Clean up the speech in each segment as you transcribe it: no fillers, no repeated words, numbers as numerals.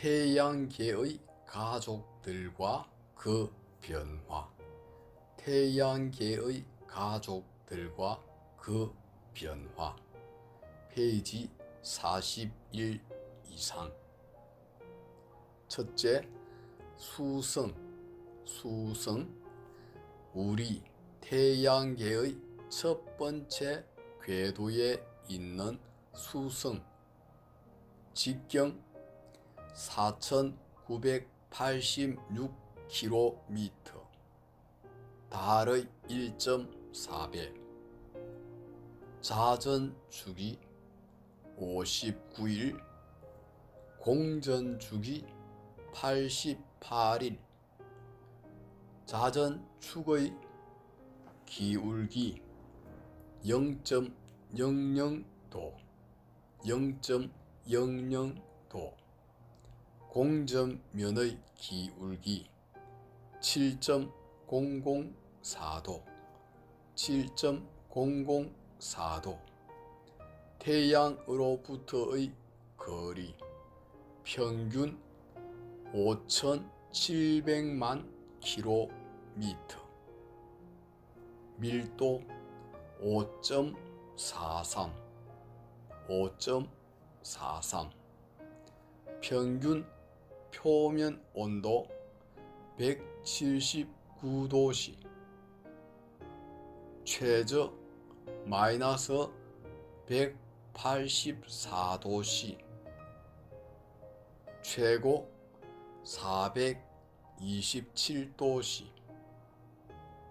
태양계의 가족들과 그 변화. 태양계의 가족들과 그 변화. 페이지 41 이상. 첫째, 수성. 우리 태양계의 첫 번째 궤도에 있는 수성. 직경 4986km, 달의 1.4배, 자전주기 59일, 공전주기 88일, 자전축의 기울기 0.00도, 0.00도, 공전면의 기울기 7.004도, 7.004도, 태양으로부터의 거리 평균 5700만 km, 밀도 5.43, 평균 표면 온도 179도씨, 최저 마이너스 184도씨, 최고 427도씨,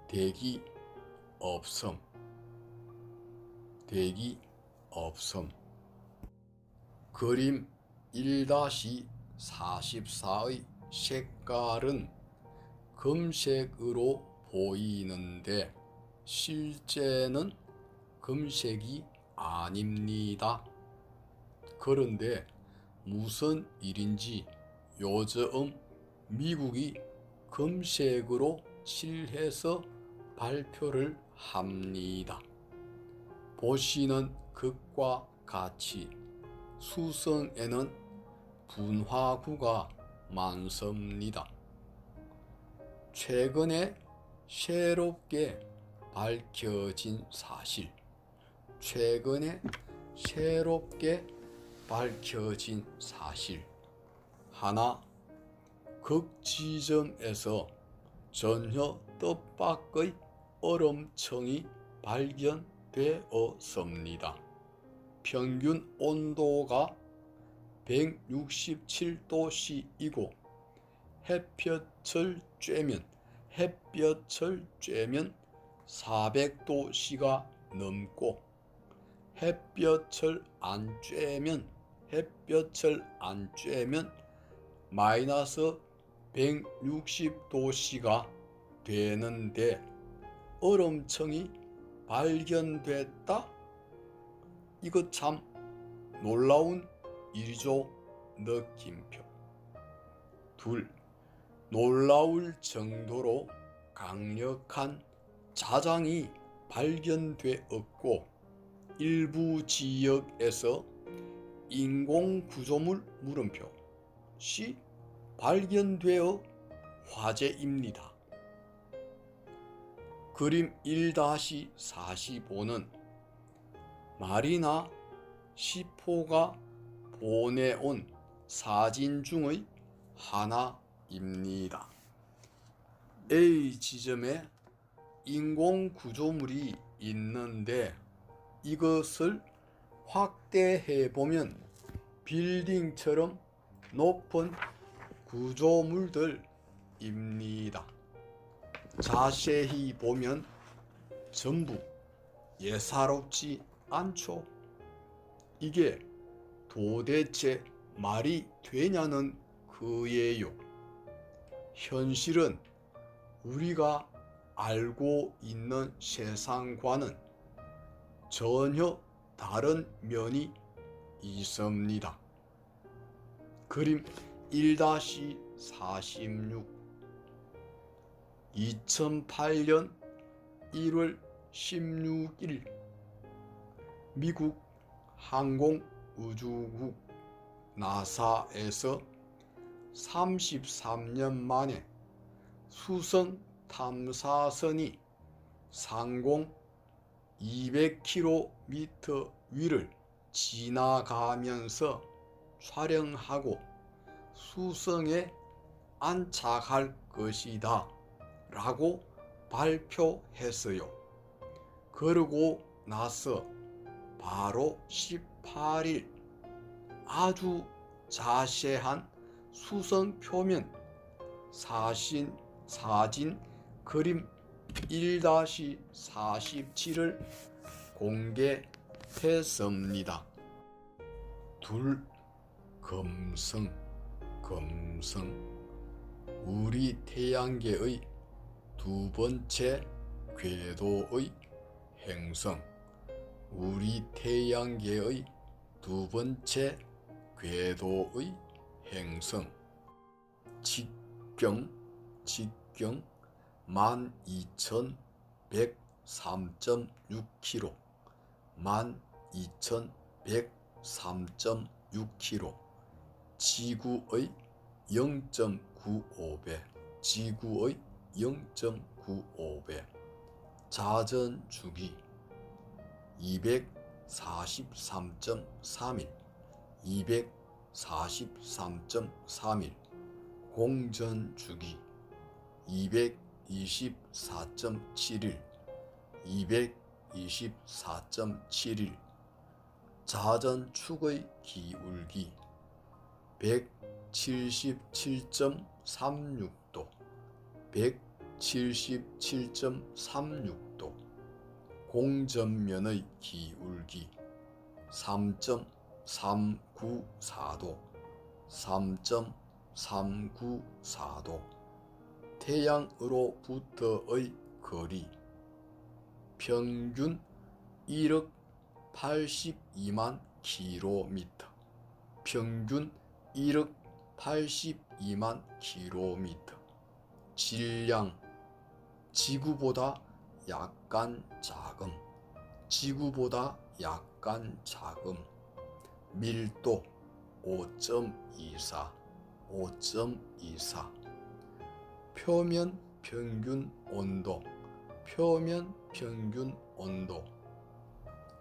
대기 없음. 그림 1-44의 색깔은 금색으로 보이는데 실제는 금색이 아닙니다. 그런데 무슨 일인지 요즘 미국이 금색으로 칠해서 발표를 합니다. 보시는 것과 같이 수성에는 분화구가 많습니다. 최근에 새롭게 밝혀진 사실. 하나, 극지점에서 전혀 뜻밖의 얼음층이 발견되었습니다. 평균 온도가 167도씨이고 햇볕을 쬐면 400도씨가 넘고 햇볕을 안 쬐면 마이너스 160도씨가 되는데 얼음층이 발견됐다? 이거 참 놀라운 일이죠. 느낌표. 둘, 놀라울 정도로 강력한 자장이 발견되었고 일부 지역에서 인공구조물 물음표시 발견되어 화제입니다. 그림 1-45는 마리나 시포가 보내온 사진 중의 하나입니다. A 지점에 인공구조물이 있는데 이것을 확대해보면 빌딩처럼 높은 구조물들입니다. 자세히 보면 전부 예사롭지 않죠. 이게 도대체 말이 되냐는 그예요. 현실은 우리가 알고 있는 세상과는 전혀 다른 면이 있습니다. 그림 1-46 2008년 1월 16일 미국 항공우주국 나사에서 33년 만에 수성 탐사선이 상공 200km 위를 지나가면서 촬영하고 수성에 안착할 것이다 라고 발표했어요. 그러고 나서 바로 18일 아주 자세한 수성 표면 사진 그림 1-47을 공개했습니다. 금성 우리 태양계의 두 번째 궤도의 행성, 우리 태양계의 두 번째 궤도의 행성, 직경 12,103.6km, 12,103.6km, 지구의 0.95배, 지구의 0.95배, 자전주기 243.31, 243.31, 공전주기 224.71, 224.71, 자전축의 기울기 177.36도, 177.36도, 공전면의 기울기 3.394도, 3.394도, 태양으로부터의 거리 평균 1억 82만 킬로미터, 평균 1억 82만 킬로미터, 질량 지구보다 약간 작음, 지구보다 약간 작음, 밀도 5.24, 5.24, 표면 평균 온도, 표면 평균 온도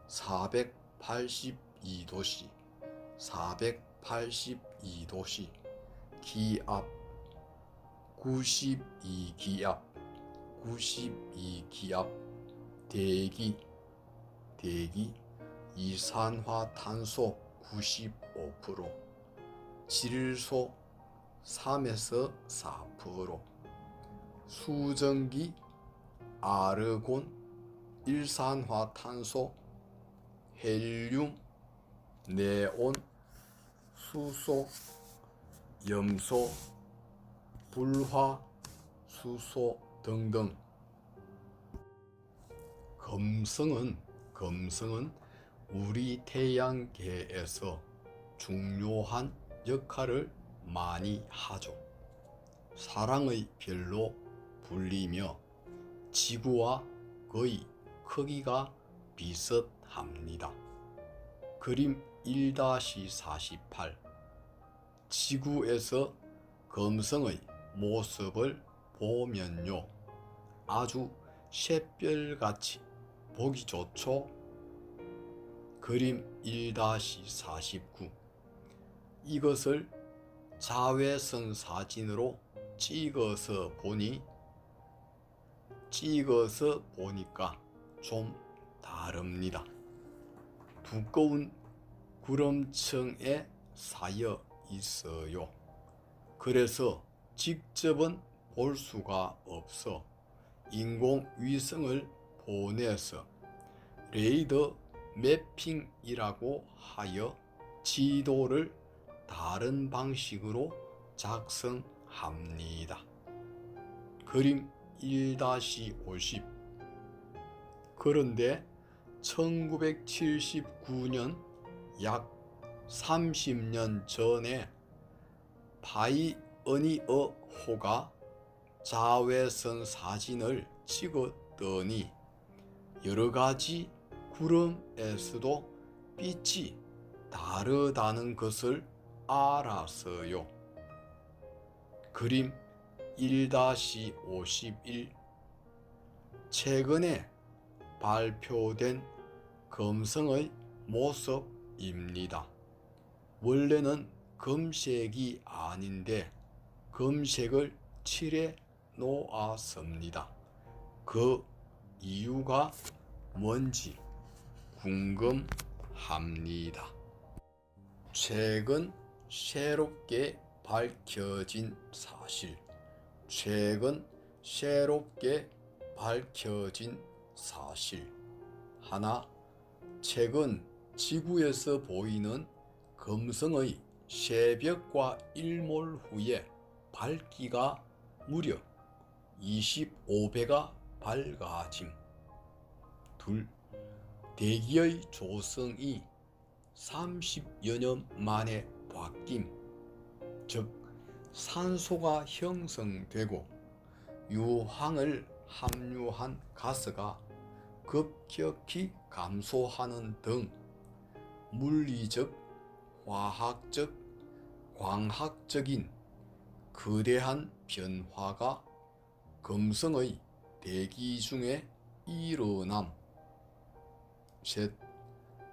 482도씨, 482도씨, 기압 92기압, 92기압, 대기 이산화탄소 95%, 질소 3에서 4%, 수증기 아르곤, 일산화탄소, 헬륨, 네온, 수소, 염소, 불화, 수소 등등. 금성은 우리 태양계에서 중요한 역할을 많이 하죠. 사랑의 별로 불리며 지구와 거의 크기가 비슷합니다. 그림 1-48 지구에서 금성의 모습을 보면요, 아주 샛별같이 보기 좋죠. 그림 1-49 이것을 자외선 사진으로 찍어서 보니까 좀 다릅니다. 두꺼운 구름층에 쌓여 있어요. 그래서 직접은 볼 수가 없어 인공위성을 보내서 레이더 매핑이라고 하여 지도를 다른 방식으로 작성합니다. 그림 1-50 그런데 1979년 약 30년 전에 파이어니어 호가 자외선 사진을 찍었더니 여러가지 구름에서도 빛이 다르다는 것을 알았어요. 그림 1-51 최근에 발표된 금성의 모습입니다. 원래는 금색이 아닌데 금색을 칠해 놓았습니다. 그 이유가 뭔지 궁금합니다. 최근 새롭게 밝혀진 사실. 하나, 최근 지구에서 보이는 금성의 새벽과 일몰 후에 밝기가 무려 25배가 밝아짐. 둘, 대기의 조성이 30여 년 만에 바뀜. 즉 산소가 형성되고 유황을 함유한 가스가 급격히 감소하는 등 물리적, 화학적, 광학적인 거대한 변화가 금성의 대기 중에 일어남. 셋,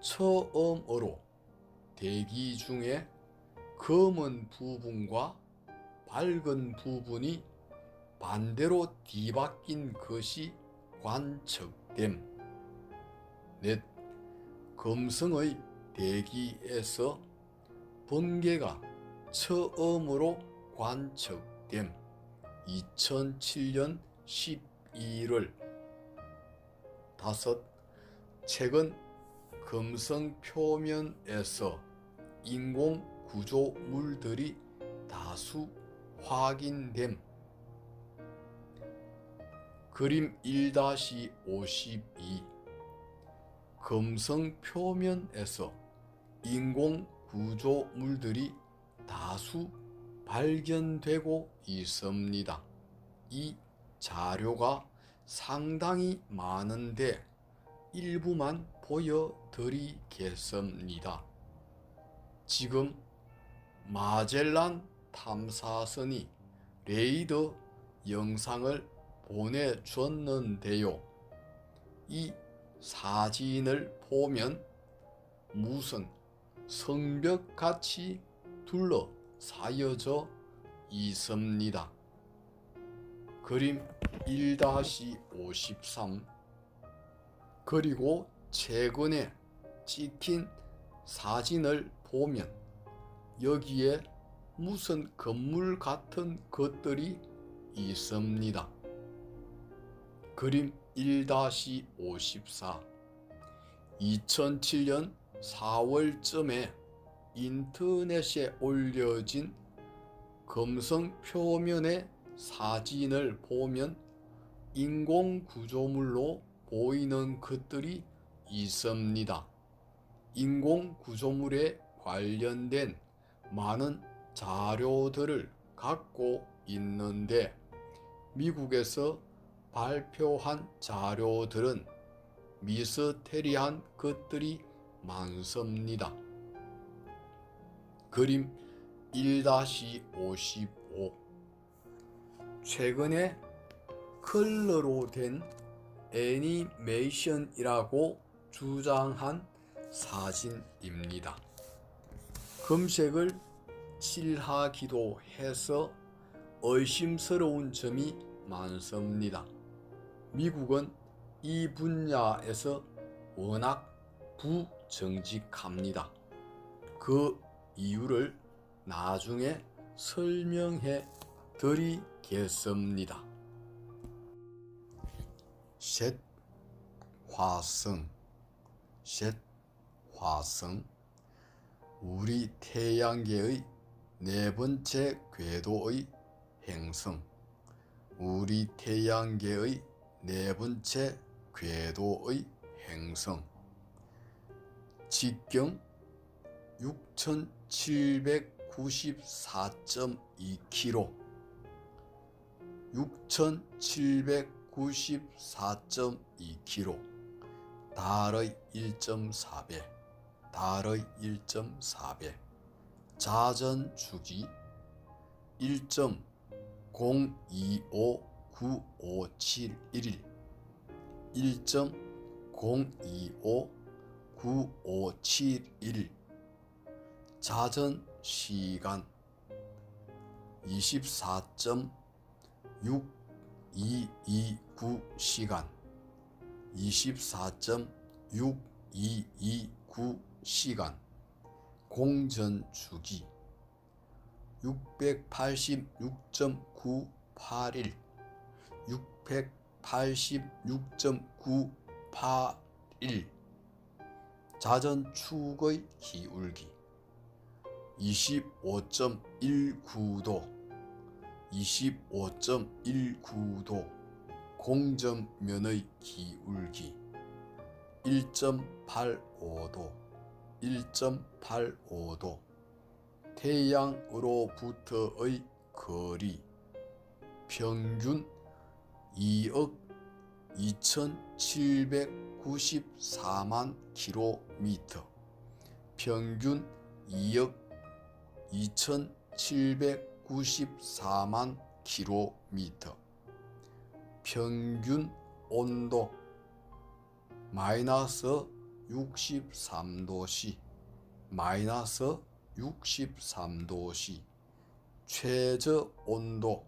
처음으로 대기 중에 검은 부분과 밝은 부분이 반대로 뒤바뀐 것이 관측됨. 넷, 금성의 대기에서 번개가 처음으로 관측됨. 2007년 12월. 다섯, 최근 금성 표면에서 인공 구조물들이 다수 확인됨. 그림 1-52 금성 표면에서 인공 구조물들이 다수 발견되고 있습니다. 이 자료가 상당히 많은데 일부만 보여드리겠습니다. 지금 마젤란 탐사선이 레이더 영상을 보내줬는데요. 이 사진을 보면 무슨 성벽같이 둘러싸여져 있습니다. 그림 1-53 그리고 최근에 찍힌 사진을 보면 여기에 무슨 건물 같은 것들이 있습니다. 그림 1-54 2007년 4월쯤에 인터넷에 올려진 금성 표면의 사진을 보면 인공 구조물로 보이는 것들이 있습니다. 인공 구조물에 관련된 많은 자료들을 갖고 있는데 미국에서 발표한 자료들은 미스테리한 것들이 많습니다. 그림 1-55 최근에 컬러로 된 애니메이션이라고 주장한 사진입니다. 금색을 칠하기도 해서 의심스러운 점이 많습니다. 미국은 이 분야에서 워낙 부정직합니다. 그 이유를 나중에 설명해 드리겠습니다. 셋, 화성. 우리 태양계의 네 번째 궤도의 행성. 우리 태양계의 네 번째 궤도의 행성. 직경 6,794.2km 6,794.2km 달의 1.4배 자전 주기 1.5 0259571 1.0259571 자전 시간 24.6229 시간 24.6229 시간 공전 주기 686.981 686.981 자전 축의 기울기 25.19도 25.19도 공전면의 기울기 1.85도 1.85도 태양으로부터의 거리 평균 2억 2794만 킬로미터 평균 2억 2794만 킬로미터 평균 온도 마이너스 63도씨 마이너스 63도씨 최저 온도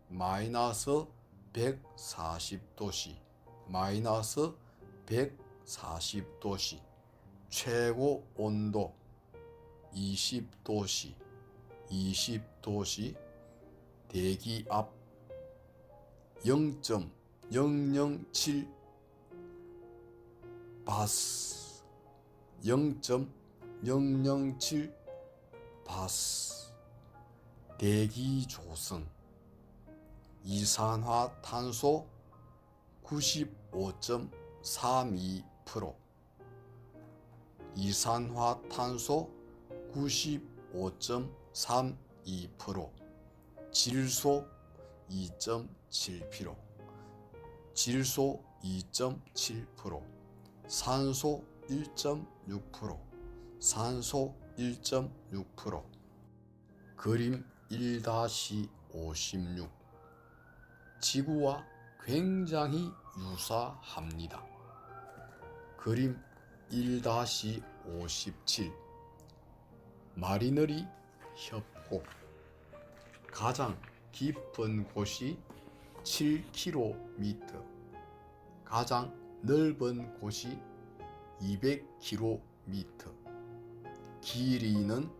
마이너스 140도씨 마이너스 140도씨 최고 온도 20도씨 20도씨 대기압 0.007 바스 0.007 바스 대기조성 이산화탄소 95.32% 이산화탄소 95.32% 질소 2.7% 질소 2.7% 산소 1.6% 산소 1.6% 그림 1-56 지구와 굉장히 유사합니다. 그림 1-57 마리너리 협곡 가장 깊은 곳이 7km 가장 넓은 곳이 200km 길이는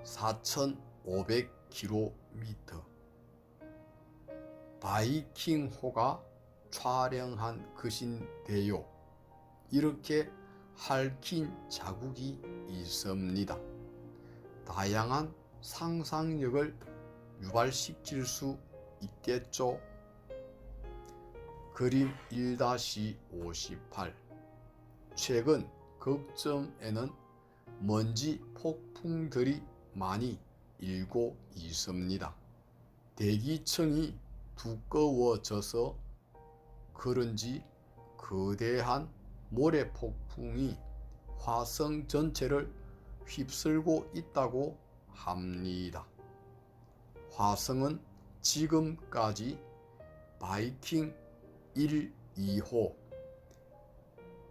4500km 바이킹호가 촬영한 것인데요. 이렇게 핥힌 자국이 있습니다. 다양한 상상력을 유발시킬 수 있겠죠. 그림 1-58 최근 극점에는 먼지 폭풍들이 많이 일고 있습니다. 대기층이 두꺼워져서 그런지 거대한 모래폭풍이 화성 전체를 휩쓸고 있다고 합니다. 화성은 지금까지 바이킹 1, 2호,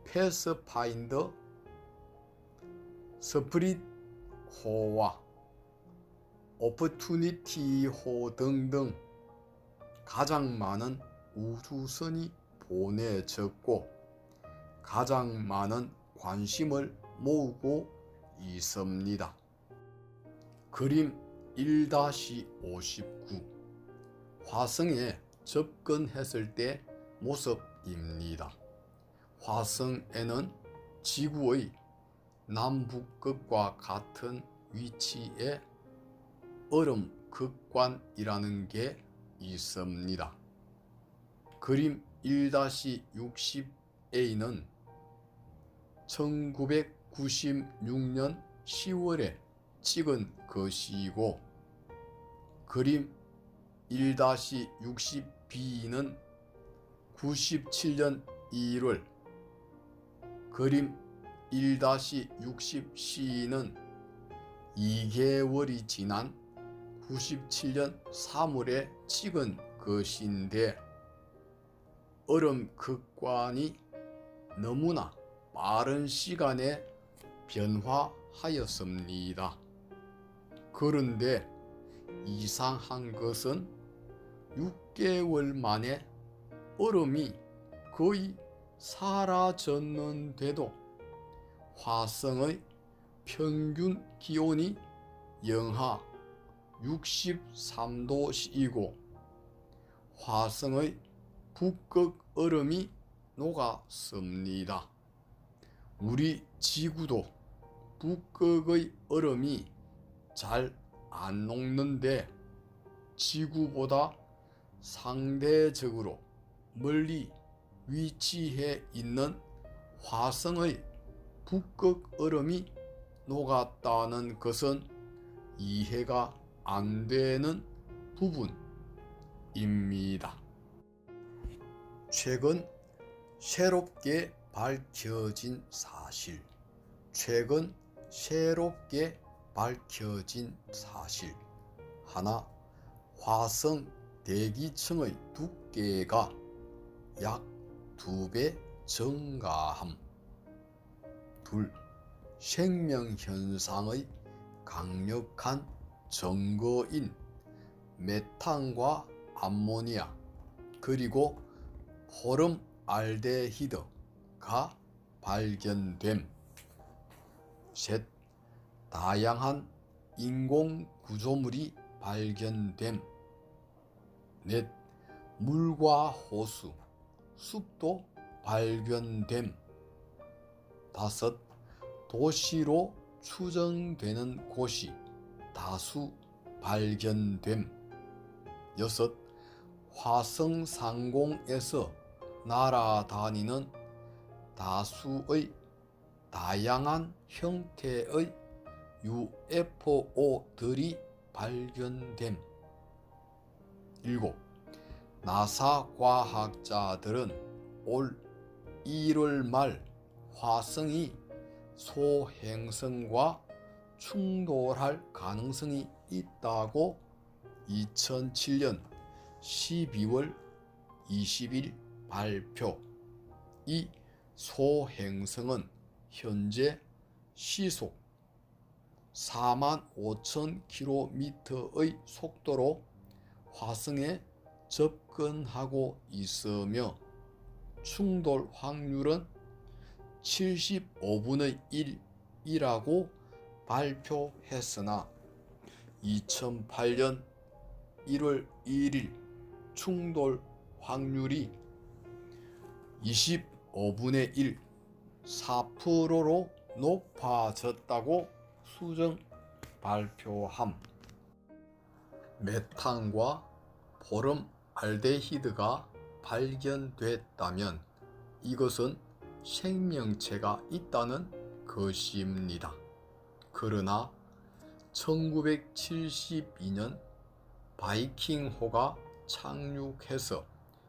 패스파인더, 스프릿호와 오퍼튜니티호 등등 가장 많은 우주선이 보내졌고 가장 많은 관심을 모으고 있습니다. 그림 1-59 화성에 접근했을 때 모습입니다. 화성에는 지구의 남북극과 같은 위치에 얼음극관이라는 게 있습니다. 그림 1-60A는 1996년 10월에 찍은 것이고 그림 1-60B는 97년 1월 그림 1-60C는 2개월이 지난 1997년 3월에 찍은 것인데 얼음 극관이 너무나 빠른 시간에 변화하였습니다. 그런데 이상한 것은 6개월 만에 얼음이 거의 사라졌는데도 화성의 평균 기온이 영하 63도이고 화성의 북극 얼음이 녹았습니다. 우리 지구도 북극의 얼음이 잘 안 녹는데 지구보다 상대적으로 멀리 위치해 있는 화성의 북극 얼음이 녹았다는 것은 이해가 안 되는 부분입니다. 최근 새롭게 밝혀진 사실. 하나, 화성 대기층의 두께가 약 2배 증가함. 둘, 생명현상의 강력한 증거인 메탄과 암모니아 그리고 포름알데히드가 발견됨. 셋, 다양한 인공 구조물이 발견됨. 넷, 물과 호수, 숲도 발견됨. 다섯, 도시로 추정되는 곳이 다수 발견됨. 여섯, 화성 상공에서 날아다니는 다수의 다양한 형태의 UFO들이 발견됨. 일곱, 나사 과학자들은 올 1월 말 화성이 소행성과 충돌할 가능성이 있다고 2007년 12월 20일 발표. 이 소행성은 현재 시속 45,000km의 속도로 화성에 접근하고 있으며 충돌 확률은 75분의 1이라고 발표했으나 2008년 1월 1일 충돌 확률이 25분의 1, 4%로 높아졌다고 수정 발표함. 메탄과 포름알데히드가 발견됐다면 이것은 생명체가 있다는 것입니다. 그러나 1972년 바이킹호가 착륙해서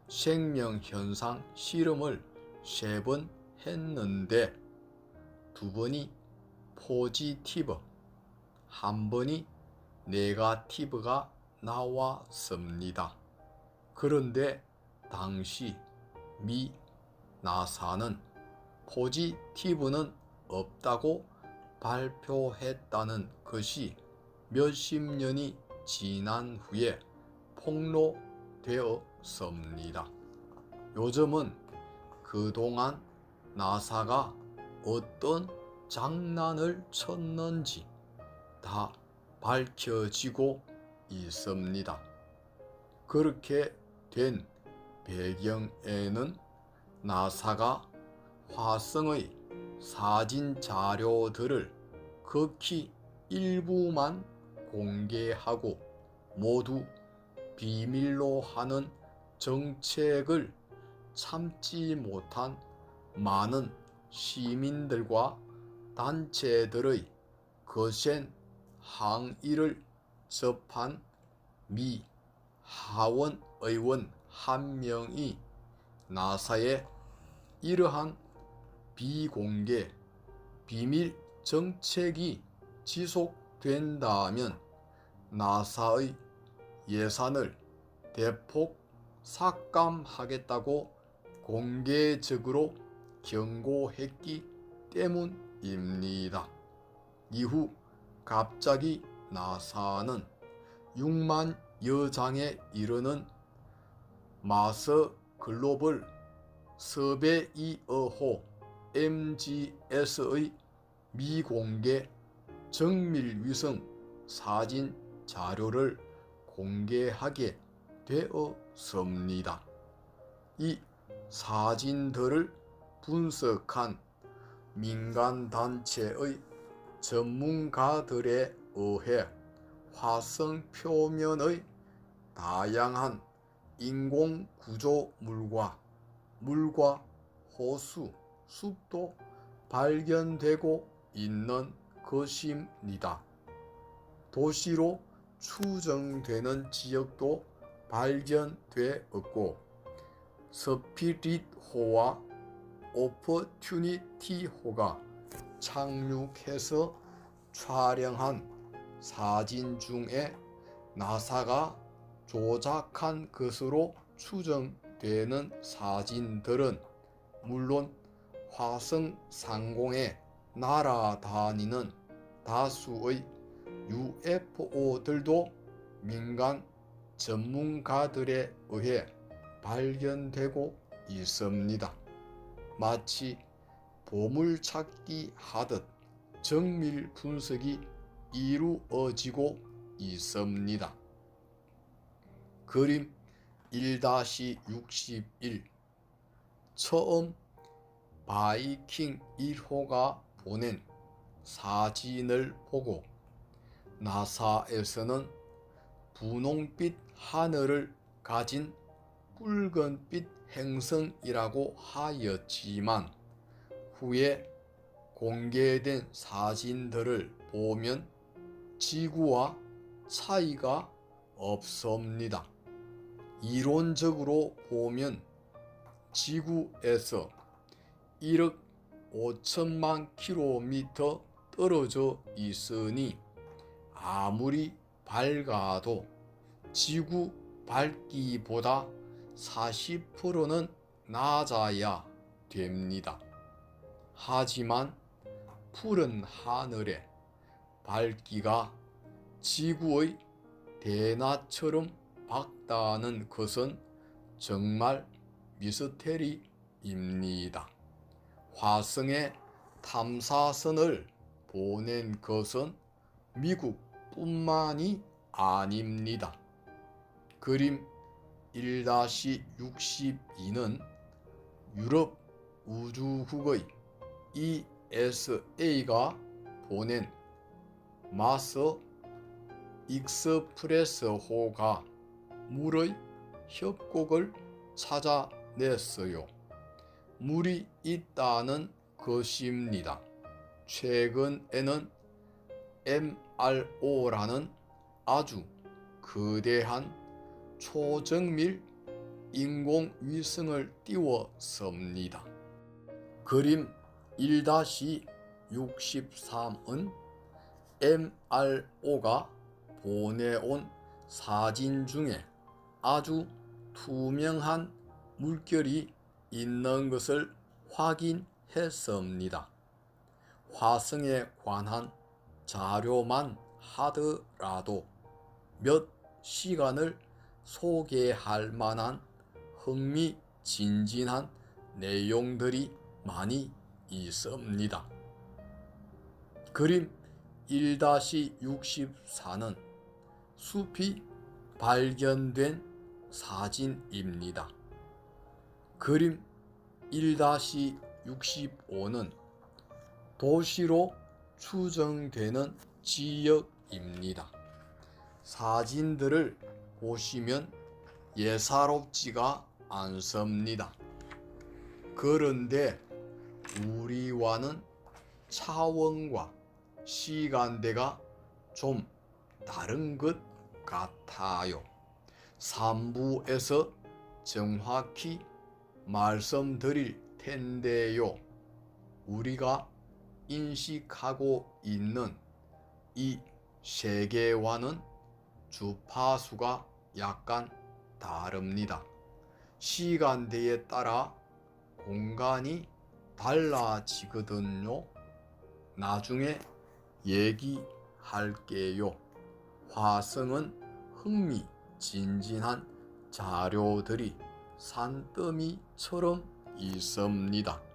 생명현상 실험을 3번 했는데 2번이 포지티브, 1번이 네거티브가 나왔습니다. 그런데 당시 미 나사는 포지티브는 없다고 발표했다는 것이 몇십 년이 지난 후에 폭로되었습니다. 요즘은 그동안 나사가 어떤 장난을 쳤는지 다 밝혀지고 있습니다. 그렇게 된 배경에는 나사가 화성의 사진 자료들을 극히 일부만 공개하고 모두 비밀로 하는 정책을 참지 못한 많은 시민들과 단체들의 거센 항의를 접한 미 하원 의원 한 명이 나사의 이러한 비공개 비밀 정책이 지속된다면 나사의 예산을 대폭 삭감하겠다고 공개적으로 경고했기 때문입니다. 이후 갑자기 나사는 6만여 장에 이르는 마서 글로벌 서베이어호 MGS의 미공개 정밀위성 사진 자료를 공개하게 되었습니다. 이 사진들을 분석한 민간단체의 전문가들에 의해 화성 표면의 다양한 인공 구조물과 물과 호수, 숲도 발견되고 있는 것입니다. 도시로 추정되는 지역도 발견되었고 스피릿호와 오퍼튜니티호가 착륙해서 촬영한 사진 중에 나사가 조작한 것으로 추정되는 사진들은 물론 화성 상공에 날아다니는 다수의 UFO들도 민간 전문가들에 의해 발견되고 있습니다. 마치 보물찾기 하듯 정밀 분석이 이루어지고 있습니다. 그림 1-61 처음 바이킹 1호가 보낸 사진을 보고 나사에서는 분홍빛 하늘을 가진 붉은빛 행성이라고 하였지만 후에 공개된 사진들을 보면 지구와 차이가 없습니다. 이론적으로 보면 지구에서 1억 5천만 킬로미터 떨어져 있으니 아무리 밝아도 지구 밝기보다 40%는 낮아야 됩니다. 하지만 푸른 하늘의 밝기가 지구의 대낮처럼 밝다는 것은 정말 미스테리입니다. 화성에 탐사선을 보낸 것은 미국뿐만이 아닙니다. 그림 1-62는 유럽 우주국의 ESA가 보낸 마서 익스프레스호가 물의 협곡을 찾아냈어요. 물이 있다는 것입니다. 최근에는 MRO라는 아주 거대한 초정밀 인공위성을 띄웠습니다. 그림 1-63은 MRO가 보내온 사진 중에 아주 투명한 물결이 있는 것을 확인했습니다. 화성에 관한 자료만 하더라도 몇 시간을 소개할 만한 흥미진진한 내용들이 많이 있습니다. 그림 1-64는 숲이 발견된 사진입니다. 그림 1-65는 도시로 추정되는 지역입니다. 사진들을 보시면 예사롭지가 않습니다. 그런데 우리와는 차원과 시간대가 좀 다른 것 같아요. 3부에서 정확히 말씀드릴 텐데요. 우리가 인식하고 있는 이 세계와는 주파수가 약간 다릅니다. 시간대에 따라 공간이 달라지거든요. 나중에 얘기할게요. 화성은 흥미진진한 자료들이 산더미처럼 있습니다.